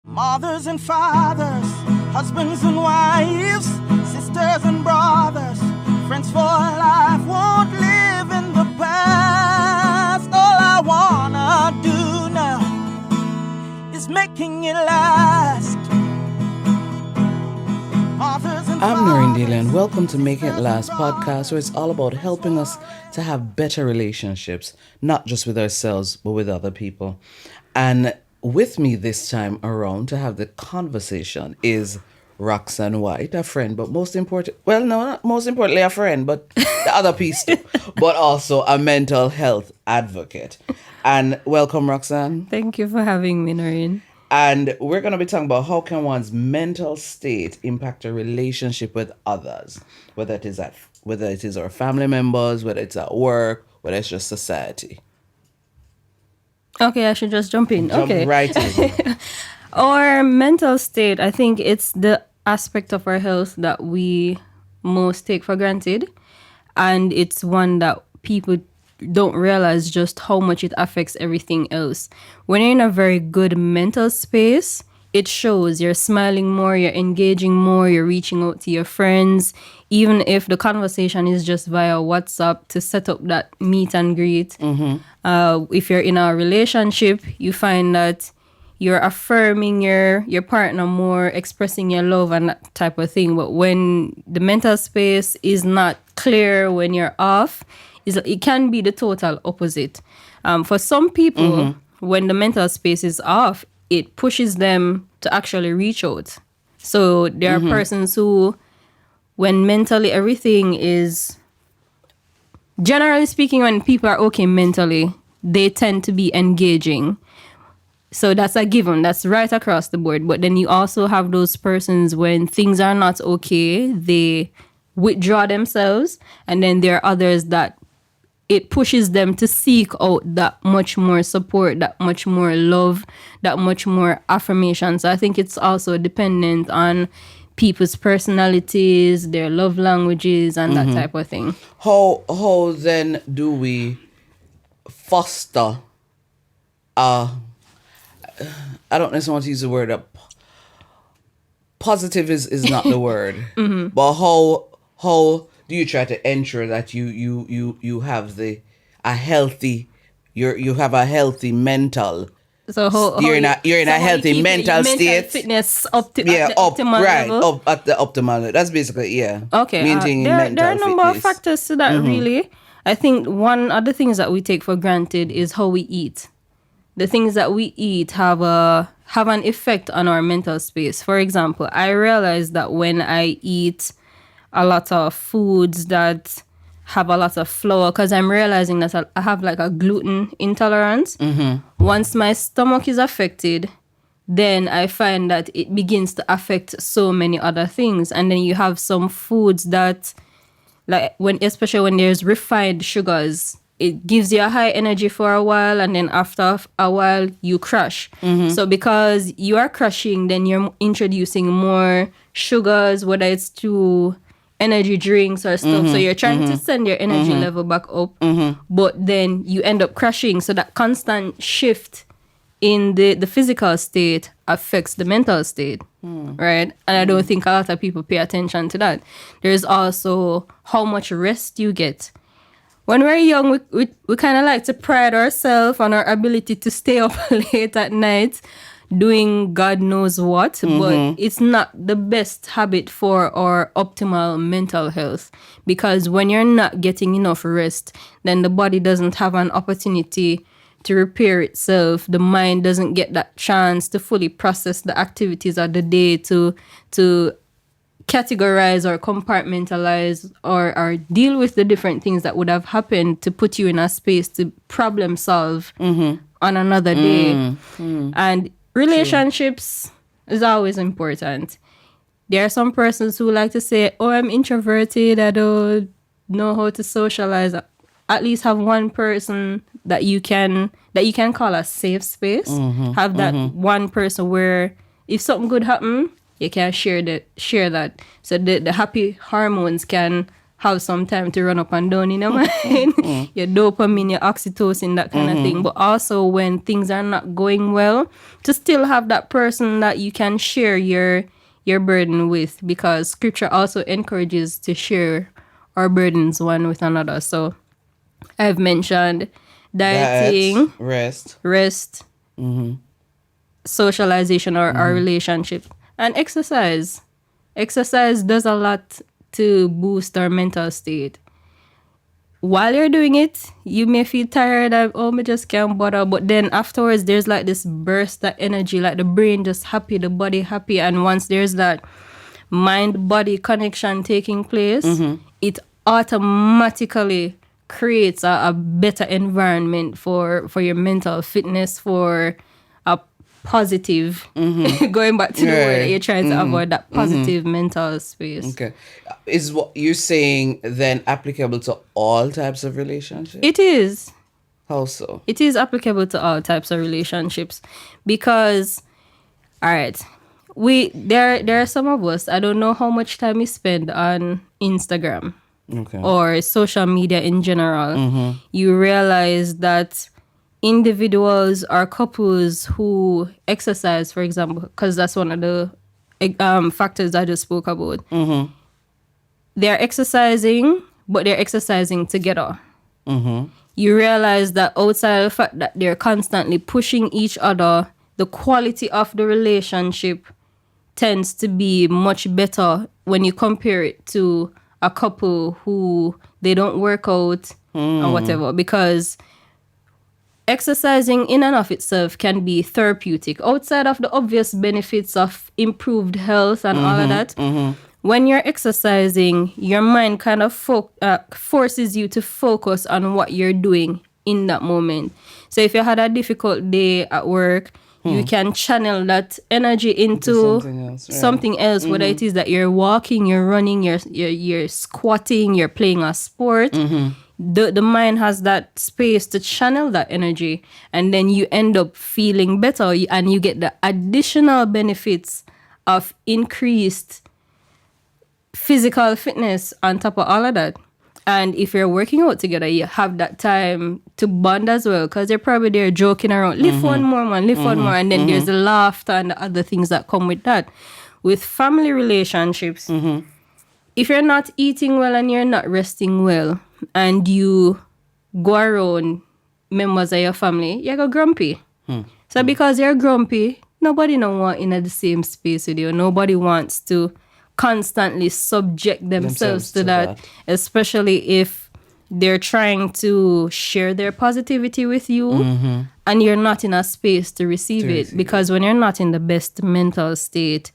Mothers and fathers, husbands and wives, sisters and brothers, friends for life won't live in the past. All I wanna do now is making it last. I'm Noreen Dillon. Welcome to Make It Last podcast, where it's all about helping us to have better relationships, not just with ourselves, but with other people. And with me this time around to have the conversation is Roxanne White, a friend, but most importantly a friend, but the other piece too, but also a mental health advocate. And welcome, Roxanne. Thank you for having me, Noreen. And we're going to be talking about how can one's mental state impact a relationship with others, whether it is our family members, whether it's at work, whether it's just society. Okay, I should just jump in. Jump right in. Our mental state, I think it's the aspect of our health that we most take for granted. And it's one that people don't realize just how much it affects everything else. When you're in a very good mental space, it shows. You're smiling more, you're engaging more, you're reaching out to your friends, even if the conversation is just via WhatsApp to set up that meet and greet. If you're in a relationship, you find that you're affirming your partner more, expressing your love and that type of thing. But when the mental space is not clear, when you're off, it can be the total opposite. For some people, when the mental space is off, it pushes them to actually reach out. So there are persons who, when mentally everything is, generally speaking, when people are okay mentally, they tend to be engaging. So that's a given. That's right across the board. But then you also have those persons when things are not okay, they withdraw themselves. And then there are others that it pushes them to seek out that much more support, that much more love, that much more affirmation. So I think it's also dependent on people's personalities, their love languages, and that type of thing. How then do we foster I don't necessarily want to use the word up. Positive is not the word. But how do you try to ensure that you have a healthy mental? So you're in a healthy mental state. Fitness optimal level. Up at the optimal. That's basically Okay. Maintaining There are mental a number of fitness. factors to that. Really, I think one of the things that we take for granted is how we eat. The things that we eat have an effect on our mental space. For example, I realize that when I eat a lot of foods that have a lot of flour, because I'm realizing that I have like a gluten intolerance. Once my stomach is affected, then I find that it begins to affect so many other things. And then you have some foods that, especially when there's refined sugars, it gives you a high energy for a while, and then after a while you crash. So because you are crashing, then you're introducing more sugars, whether it's through energy drinks or stuff. So you're trying to send your energy level back up, but then you end up crashing. So that constant shift in the physical state affects the mental state, right? And I don't think a lot of people pay attention to that. There's also how much rest you get. When we're young, we kind of like to pride ourselves on our ability to stay up late at night doing God knows what, but it's not the best habit for our optimal mental health, because when you're not getting enough rest, then the body doesn't have an opportunity to repair itself. The mind doesn't get that chance to fully process the activities of the day, to categorize or compartmentalize or deal with the different things that would have happened to put you in a space to problem solve on another day. And relationships is always important. There are some persons who like to say, oh, I'm introverted, I don't know how to socialize. At least have one person that you can call a safe space. Have that one person where if something good happen, you can share that. So the happy hormones can have some time to run up and down in your mind. Your dopamine, your oxytocin, that kind of thing. But also when things are not going well, to still have that person that you can share your burden with, because scripture also encourages to share our burdens one with another. So I've mentioned dieting, rest, socialization or our relationship, and exercise. Exercise does a lot to boost our mental state. While you're doing it, you may feel tired of, oh, me just can't bother. But then afterwards, there's like this burst of energy, like the brain just happy, the body happy. And once there's that mind-body connection taking place, it automatically creates a better environment for your mental fitness, for a positive, going back to the word that you're trying to avoid, that positive mental space. Okay. Is what you're saying then applicable to all types of relationships? It is. How so? It is applicable to all types of relationships because, all right, there are some of us, I don't know how much time we spend on Instagram or social media in general. You realize that individuals or couples who exercise, for example, because that's one of the factors I just spoke about. They're exercising, but they're exercising together. You realize that outside of the fact that they're constantly pushing each other, the quality of the relationship tends to be much better when you compare it to a couple who they don't work out or whatever, because exercising in and of itself can be therapeutic outside of the obvious benefits of improved health and all of that. When you're exercising, your mind kind of forces you to focus on what you're doing in that moment. So if you had a difficult day at work, you can channel that energy into something else, whether it is that you're walking, you're running, you're squatting, you're playing a sport. The mind has that space to channel that energy, and then you end up feeling better, and you get the additional benefits of increased physical fitness on top of all of that. And if you're working out together, you have that time to bond as well, because you're probably there joking around. Lift one more, man, lift one more. And then there's the laughter and the other things that come with that. With family relationships, if you're not eating well and you're not resting well, and you go around members of your family, you go grumpy. So because you're grumpy, nobody don't want in the same space with you. Nobody wants to constantly subject themselves to that, especially if they're trying to share their positivity with you and you're not in a space to receive it. Because when you're not in the best mental state,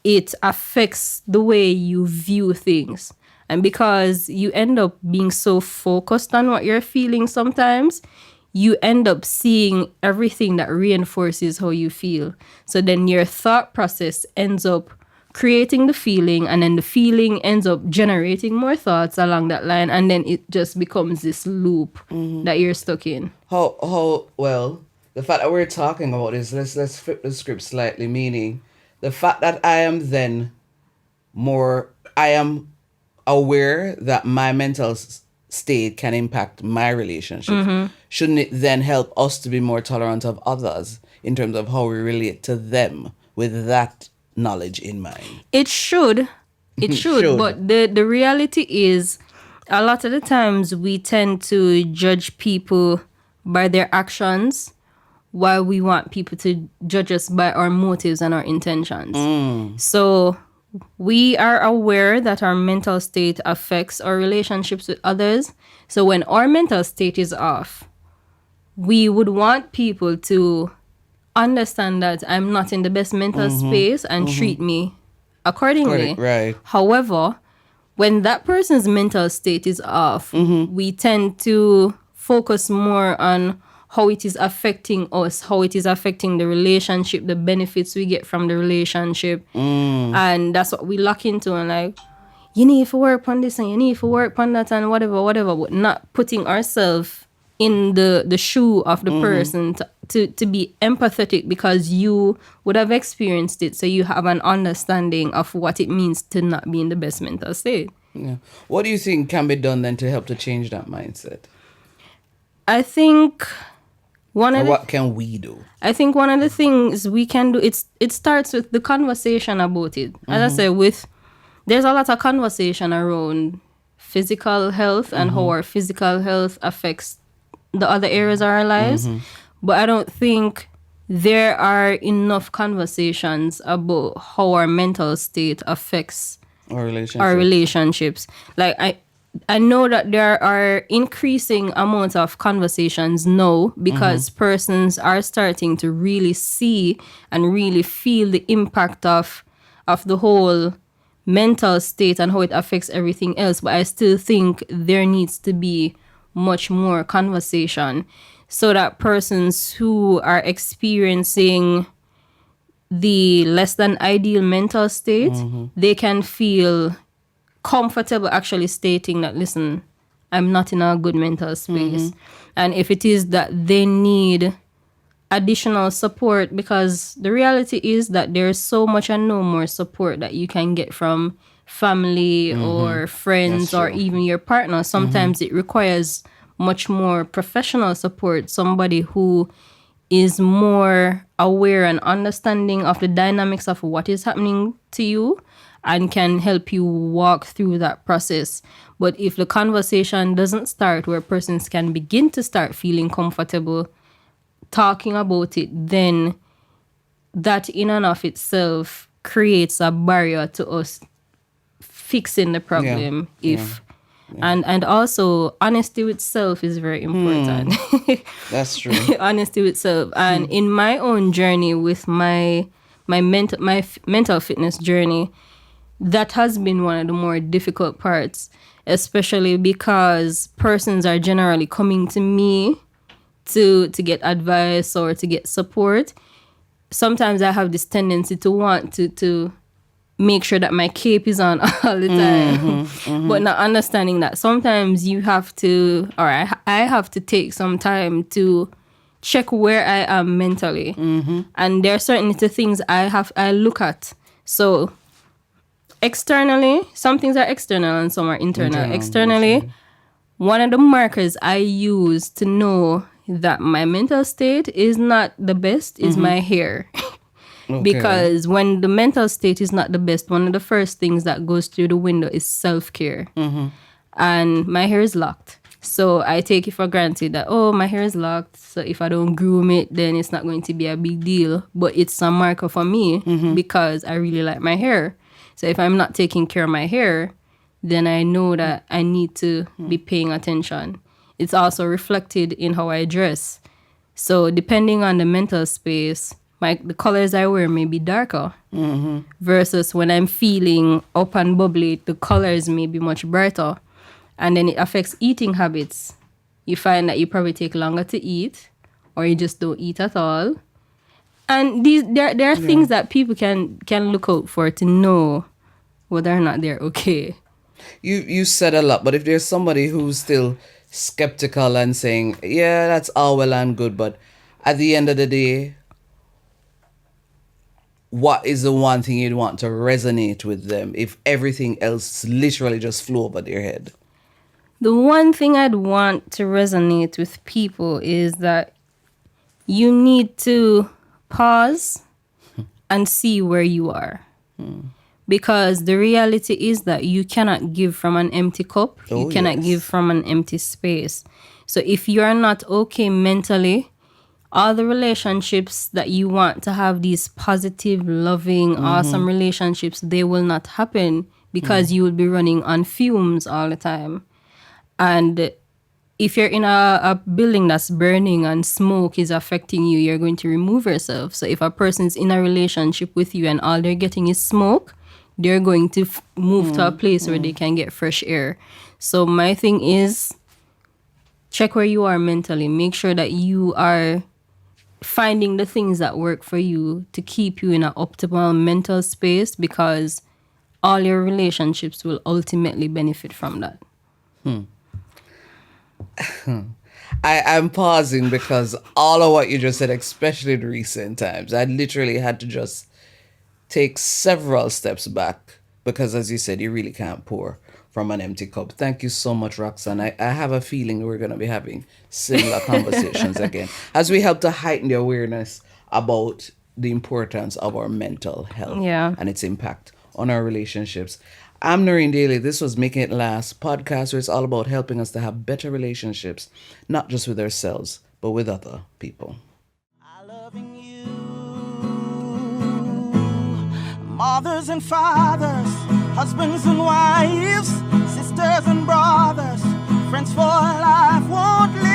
it affects the way you view things. And because you end up being so focused on what you're feeling sometimes, you end up seeing everything that reinforces how you feel. So then your thought process ends up creating the feeling, and then the feeling ends up generating more thoughts along that line, and then it just becomes this loop that you're stuck in. How well, the fact that we're talking about this, let's flip the script slightly, meaning the fact that I am aware that my mental state can impact my relationship. Shouldn't it then help us to be more tolerant of others in terms of how we relate to them with that knowledge in mind? It should. But the reality is, a lot of the times we tend to judge people by their actions, while we want people to judge us by our motives and our intentions. So we are aware that our mental state affects our relationships with others. So when our mental state is off, we would want people to understand that I'm not in the best mental space and treat me accordingly. Right. However, when that person's mental state is off, we tend to focus more on how it is affecting us, how it is affecting the relationship, the benefits we get from the relationship. And that's what we lock into, and like, you need to work on this and you need to work on that and whatever, but not putting ourselves in the shoe of the person to be empathetic, because you would have experienced it, so you have an understanding of what it means to not be in the best mental state. Yeah. What do you think can be done then to help to change that mindset? I think one Or of the what can we do? I think one of the things we can do, it starts with the conversation about it. As I said, there's a lot of conversation around physical health and how our physical health affects the other areas of our lives. But I don't think there are enough conversations about how our mental state affects Our our relationship. relationships. Like I know that there are increasing amounts of conversations now because persons are starting to really see and really feel the impact of the whole mental state and how it affects everything else. But I still think there needs to be much more conversation so that persons who are experiencing the less than ideal mental state, they can feel comfortable actually stating that, listen, I'm not in a good mental space. And if it is that they need additional support, because the reality is that there's so much and no more support that you can get from family or friends That's or true. even your partner. Sometimes it requires much more professional support, somebody who is more aware and understanding of the dynamics of what is happening to you and can help you walk through that process. But if the conversation doesn't start where persons can begin to start feeling comfortable talking about it, then that in and of itself creates a barrier to us fixing the problem. And also honesty with self is very important. That's true. Honesty with self. And in my own journey with my mental fitness journey, that has been one of the more difficult parts, especially because persons are generally coming to me to get advice or to get support. Sometimes I have this tendency to want to make sure that my cape is on all the time, but not understanding that sometimes you have to, or I have to take some time to check where I am mentally. And there are certain things I look at. So externally, some things are external and some are internal. Externally, one of the markers I use to know that my mental state is not the best is my hair. Because when the mental state is not the best, one of the first things that goes through the window is self-care. And my hair is locked. So I take it for granted that, oh, my hair is locked. So if I don't groom it, then it's not going to be a big deal. But it's a marker for me because I really like my hair. So if I'm not taking care of my hair, then I know that I need to be paying attention. It's also reflected in how I dress. So depending on the mental space, the colors I wear may be darker. Versus when I'm feeling up and bubbly, the colors may be much brighter. And then it affects eating habits. You find that you probably take longer to eat, or you just don't eat at all. And there are things that people can look out for to know whether or not they're okay. You said a lot, but if there's somebody who's still skeptical and saying, yeah, that's all well and good, but at the end of the day, what is the one thing you'd want to resonate with them if everything else literally just flew over their head? The one thing I'd want to resonate with people is that you need to pause and see where you are. Because the reality is that you cannot give from an empty cup. You cannot give from an empty space. So if you are not okay mentally, all the relationships that you want to have, these positive, loving, awesome relationships, they will not happen because you will be running on fumes all the time. And if you're in a building that's burning and smoke is affecting you, you're going to remove yourself. So if a person's in a relationship with you and all they're getting is smoke, they're going to move to a place where they can get fresh air. So my thing is, check where you are mentally. Make sure that you are finding the things that work for you to keep you in an optimal mental space, because all your relationships will ultimately benefit from that. I'm pausing because all of what you just said, especially in recent times, I literally had to just take several steps back because, as you said, you really can't pour from an empty cup. Thank you so much, Roxanne. I have a feeling we're going to be having similar conversations again as we help to heighten the awareness about the importance of our mental health and its impact on our relationships. I'm Noreen Daly. This was Making It Last podcast, where it's all about helping us to have better relationships, not just with ourselves, but with other people. I loving you, mothers and fathers, husbands and wives, sisters and brothers, friends for life won't live.